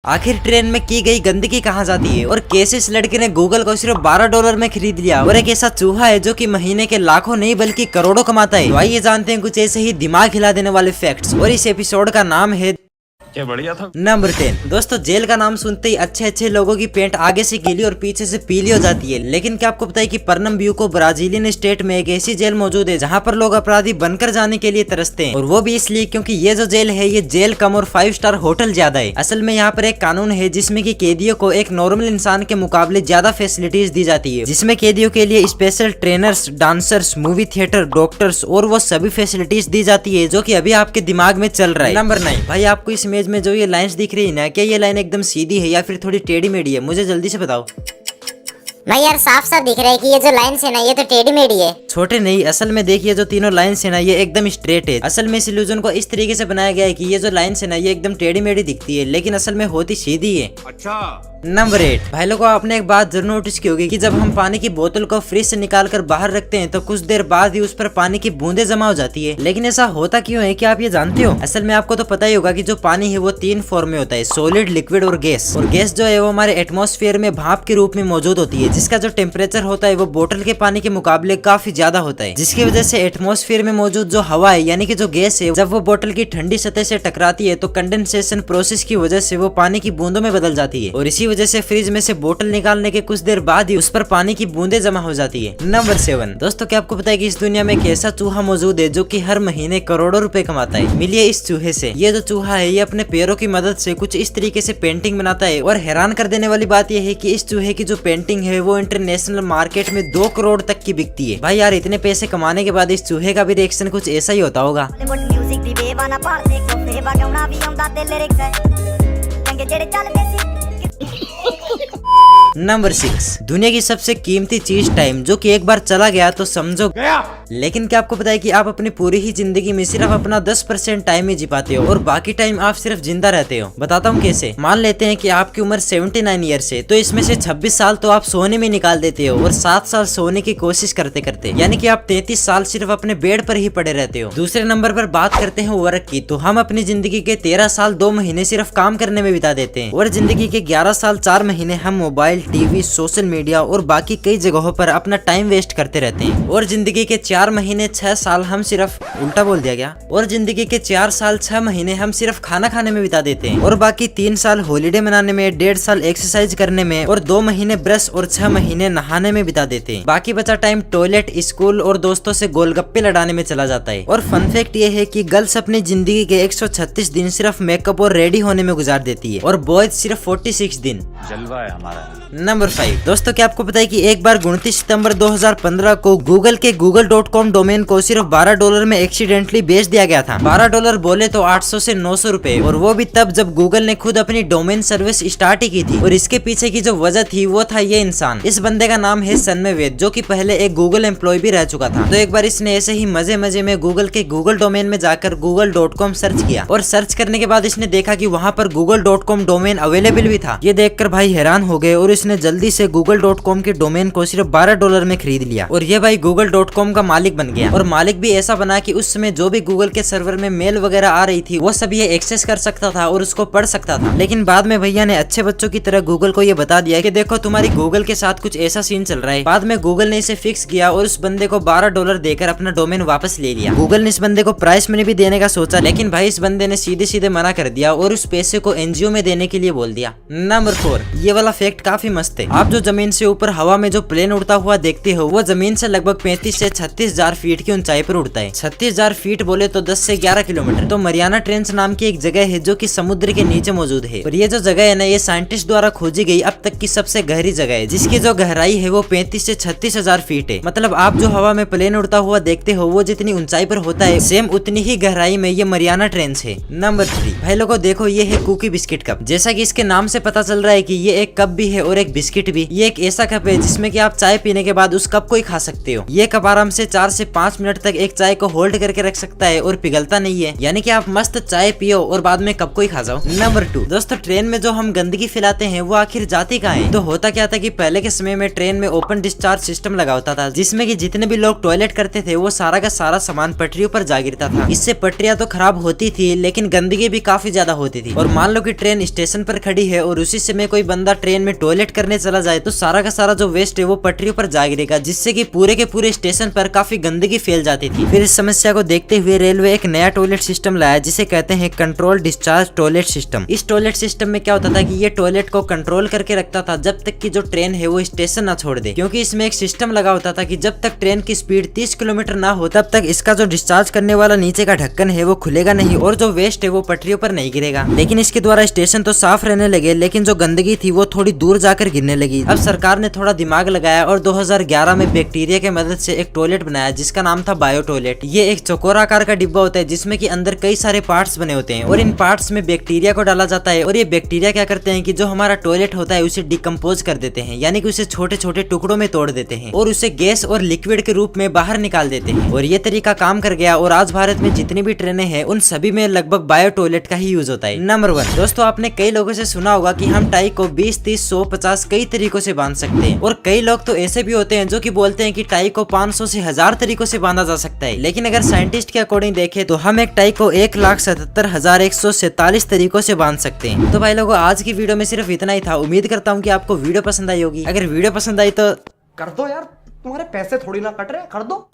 आखिर ट्रेन में की गई गंदगी कहाँ जाती है और कैसे इस लड़के ने गूगल को सिर्फ $12 में खरीद लिया और एक ऐसा चूहा है जो कि महीने के लाखों नहीं बल्कि करोड़ों कमाता है। तो आइए जानते हैं कुछ ऐसे ही दिमाग हिला देने वाले फैक्ट्स और इस एपिसोड का नाम है क्या बढ़िया था। नंबर 10। दोस्तों, जेल का नाम सुनते ही अच्छे अच्छे लोगों की पेंट आगे से गीली और पीछे से पीली हो जाती है, लेकिन क्या आपको पता है कि पर्नम्बुको ब्राजीलियन स्टेट में एक ऐसी जेल मौजूद है जहां पर लोग अपराधी बनकर जाने के लिए तरसते हैं, और वो भी इसलिए क्योंकि ये जो जेल है ये जेल कम और 5 स्टार होटल ज्यादा है। असल में यहाँ पर एक कानून है जिसमें कि कैदियों को एक नॉर्मल इंसान के मुकाबले ज्यादा फैसिलिटीज दी जाती है, जिसमें कैदियों के लिए special trainers, dancers, movie theatre, doctors और वो सभी फैसिलिटीज दी जाती है जो कि अभी आपके दिमाग में चल रहा है। नंबर 9। भाई, आपको इस इमेज में जो ये लाइंस दिख रही है ना, क्या ये लाइन एकदम सीधी है या फिर थोड़ी टेढ़ी मेढ़ी है? मुझे जल्दी से बताओ। भाई यार, साफ साफ दिख रहा है कि ये जो लाइन्स है ना ये तो टेढ़ी मेढ़ी है। छोटे नहीं, असल में देखिए जो तीनों लाइन्स है ना ये एकदम स्ट्रेट है। असल में इस इल्यूजन को इस तरीके से बनाया गया है कि ये जो लाइन्स है ना ये एकदम टेढ़ी मेढ़ी दिखती है, लेकिन असल में होती सीधी है। अच्छा। नंबर 8। भाई लोगों, आपने एक बात जरूर नोटिस की होगी कि जब हम पानी की बोतल को फ्रिज से निकाल कर बाहर रखते हैं तो कुछ देर बाद ही उस पर पानी की बूंदे जमा हो जाती है, लेकिन ऐसा होता क्यों है? क्या आप ये जानते हो? असल में आपको तो पता ही होगा कि जो पानी है वो 3 फॉर्म में होता है, सॉलिड, लिक्विड और गैस। और गैस जो है वो हमारे एटमॉस्फेयर में भाप के रूप में मौजूद होती है, जिसका जो टेम्परेचर होता है वो बोतल के पानी के मुकाबले काफी ज्यादा होता है, जिसकी वजह से एटमॉस्फेयर में मौजूद जो हवा है यानी कि जो गैस है, जब वो बोतल की ठंडी सतह से टकराती है तो कंडेंसेशन प्रोसेस की वजह से वो पानी की बूंदों में बदल जाती है, और इसी वजह से फ्रिज में से बोतल निकालने के कुछ देर बाद ही उस पर पानी की बूंदे जमा हो जाती है। नंबर 7। दोस्तों, क्या आपको पता है कि इस दुनिया में एक ऐसा चूहा मौजूद है जो कि हर महीने करोड़ों रुपए कमाता है? मिलिए इस चूहे से। ये जो चूहा है ये अपने पैरों की मदद से कुछ इस तरीके से पेंटिंग बनाता है, और हैरान कर देने वाली बात यह है कि इस चूहे की जो पेंटिंग है वो इंटरनेशनल मार्केट में 2 करोड़ तक की बिकती है। भाई यार, इतने पैसे कमाने के बाद इस चूहे का भी रिएक्शन कुछ ऐसा ही होता होगा। नंबर 6। दुनिया की सबसे कीमती चीज टाइम, जो कि एक बार चला गया तो समझो गया। लेकिन क्या आपको पता है कि आप अपनी पूरी ही जिंदगी में सिर्फ अपना 10% टाइम ही जी पाते हो और बाकी टाइम आप सिर्फ जिंदा रहते हो? बताता हूँ कैसे। मान लेते हैं कि आपकी उम्र 79 ईयर्स है, तो इसमें से 26 साल तो आप सोने में निकाल देते हो और 7 साल सोने की कोशिश करते करते, यानी कि आप 33 साल सिर्फ अपने बेड पर ही पड़े रहते हो। दूसरे नंबर पर बात करते हैं वर्क की, तो हम अपनी जिंदगी के 13 साल 2 महीने सिर्फ काम करने में बिता देते हैं, और जिंदगी के 11 साल 4 महीने हम मोबाइल, टीवी, सोशल मीडिया और बाकी कई जगहों पर अपना टाइम वेस्ट करते रहते हैं। और जिंदगी के 4 महीने 6 साल हम सिर्फ, उल्टा बोल दिया गया, और जिंदगी के 4 साल 6 महीने हम सिर्फ खाना खाने में बिता देते हैं, और बाकी 3 साल हॉलीडे मनाने में, 1.5 साल एक्सरसाइज करने में, और 2 महीने ब्रश और 6 महीने नहाने में बिता देते हैं। बाकी बचा टाइम टॉयलेट, स्कूल और दोस्तों से गोलगप्पे लड़ाने में चला जाता है। और फन फैक्ट ये है कि गर्ल्स अपनी जिंदगी के 136 दिन सिर्फ मेकअप और रेडी होने में गुजार देती है, और बॉयज सिर्फ 46 दिन। जलवा है हमारा। नंबर 5। दोस्तों, क्या आपको पता है कि एक बार 29 सितंबर 2015 को गूगल के google.com डोमेन को सिर्फ $12 में एक्सीडेंटली बेच दिया गया था। $12 बोले तो 800 से 900 रुपए, और वो भी तब जब गूगल ने खुद अपनी डोमेन सर्विस स्टार्ट ही की थी। और इसके पीछे की जो वजह थी वो था ये इंसान। इस बंदे का नाम है सन्मय वेद, जो कि पहले एक गूगल एम्प्लॉय भी रह चुका था। तो एक बार इसने ऐसे ही मजे मजे में गूगल के गूगल डोमेन में जाकर google.com सर्च किया, और सर्च करने के बाद इसने देखा कि वहाँ पर google.com डोमेन अवेलेबल भी था। ये देखकर भाई हैरान हो गए, और इसने जल्दी से google.com के डोमेन को सिर्फ $12 में खरीद लिया, और ये भाई google.com का मालिक बन गया। और मालिक भी ऐसा बना कि उस समय जो भी गूगल के सर्वर में मेल वगैरह आ रही थी वो सब ये एक्सेस कर सकता था और उसको पढ़ सकता था। लेकिन बाद में भैया ने अच्छे बच्चों की तरह गूगल को ये बता दिया कि देखो तुम्हारी गूगल के साथ कुछ ऐसा सीन चल रहा है। बाद में गूगल ने इसे फिक्स किया और उस बंदे को $12 देकर अपना डोमेन वापस ले लिया। गूगल ने इस बंदे को प्राइस मनी भी देने का सोचा, लेकिन भाई इस बंदे ने सीधे सीधे मना कर दिया और उस पैसे को एनजीओ में देने के लिए बोल दिया। नंबर 4। ये वाला फैक्ट काफी मस्त है। आप जो जमीन से ऊपर हवा में जो प्लेन उड़ता हुआ देखते हो वो जमीन से लगभग 35 से 36,000 फीट की ऊंचाई पर उड़ता है। 36,000 फीट बोले तो 10 से 11 किलोमीटर। तो मरियाना ट्रेंच नाम की एक जगह है जो कि समुद्र के नीचे मौजूद है, और ये जो जगह है ना ये साइंटिस्ट द्वारा खोजी गई अब तक की सबसे गहरी जगह है, जिसकी जो गहराई है वो 35 से 36,000 फीट है। मतलब आप जो हवा में प्लेन उड़ता हुआ देखते हो वो जितनी ऊंचाई पर होता है सेम उतनी ही गहराई में ये मरियाना ट्रेंच है। नंबर 3। भाई लोगों देखो, ये है कुकी बिस्किट कप। जैसा कि इसके नाम से पता चल रहा है कि ये एक कप भी है और एक बिस्किट भी। ये एक ऐसा कप है जिसमें कि आप चाय पीने के बाद उस कप को ही खा सकते हो। ये कप आराम से 4 से 5 मिनट तक एक चाय को होल्ड करके रख सकता है और पिघलता नहीं है, यानी कि आप मस्त चाय पियो और बाद में कप को ही खा जाओ। नंबर 2 दोस्तों, ट्रेन में जो हम गंदगी फैलाते हैं वो आखिर जाती कहाँ है? तो होता क्या था कि पहले के समय में ट्रेन में ओपन डिस्चार्ज सिस्टम लगा होता था, जिसमें कि जितने भी लोग टॉयलेट करते थे वो सारा का सारा सामान पटरियों पर जा गिरता था। इससे पटरियां तो खराब होती थी लेकिन गंदगी भी काफी ज्यादा होती थी। और मान लो कि ट्रेन स्टेशन पर खड़ी है और उसी समय कोई बंदा ट्रेन में टॉयलेट करने चला जाए तो सारा का सारा जो वेस्ट है वो पटरियों पर जा गिरेगा, जिससे कि पूरे के पूरे स्टेशन पर काफी गंदगी फैल जाती थी। फिर इस समस्या को देखते हुए रेलवे एक नया टॉयलेट सिस्टम लाया जिसे कहते हैं कंट्रोल डिस्चार्ज टॉयलेट सिस्टम। इस टॉयलेट सिस्टम में क्या होता था कि ये टॉयलेट को कंट्रोल करके रखता था जब तक कि जो ट्रेन है वो स्टेशन ना छोड़ दे, क्योंकि इसमें एक सिस्टम लगा होता था कि जब तक ट्रेन की स्पीड 30 किलोमीटर ना हो तब तक इसका जो डिस्चार्ज करने वाला नीचे का ढक्कन है वो खुलेगा नहीं और जो वेस्ट है वो पटरियों पर नहीं गिरेगा। लेकिन इसके द्वारा स्टेशन तो साफ रहने लगे लेकिन जो गंदगी थी वो थोड़ी दूर जाकर गिरने लगी। अब सरकार ने थोड़ा दिमाग लगाया और 2011 में बैक्टीरिया के मदद से एक टॉयलेट बनाया जिसका नाम था बायो टॉयलेट। ये एक चौकोर आकार का डिब्बा होता है जिसमें कि अंदर कई सारे पार्ट्स बने होते हैं और इन पार्ट्स में बैक्टीरिया को डाला जाता है और ये बैक्टीरिया क्या करते हैं कि जो हमारा टॉयलेट होता है उसे डिकम्पोज कर देते हैं, यानी कि उसे छोटे छोटे टुकड़ों में तोड़ देते हैं और उसे गैस और लिक्विड के रूप में बाहर निकाल देते हैं। और ये तरीका काम कर गया और आज भारत में जितनी भी ट्रेनें हैं उन सभी में लगभग बायो टॉयलेट का ही यूज होता है। नंबर 1 दोस्तों, आपने कई लोगों से सुना होगा कि हम टाई को 20, 30, 100, 50 कई तरीकों से बांध सकते हैं और कई लोग तो ऐसे भी होते हैं जो कि बोलते हैं कि टाई को 500 से 1000 तरीकों से बांधा जा सकता है। लेकिन अगर साइंटिस्ट के अकॉर्डिंग देखें तो हम एक टाई को 1,77,147 तरीकों से बांध सकते हैं। तो भाई लोगों, आज की वीडियो में सिर्फ इतना ही था। उम्मीद करता हूँ कि आपको वीडियो पसंद आई होगी। अगर वीडियो पसंद आई तो कर दो यार, तुम्हारे पैसे थोड़ी ना कट रहे, कर दो।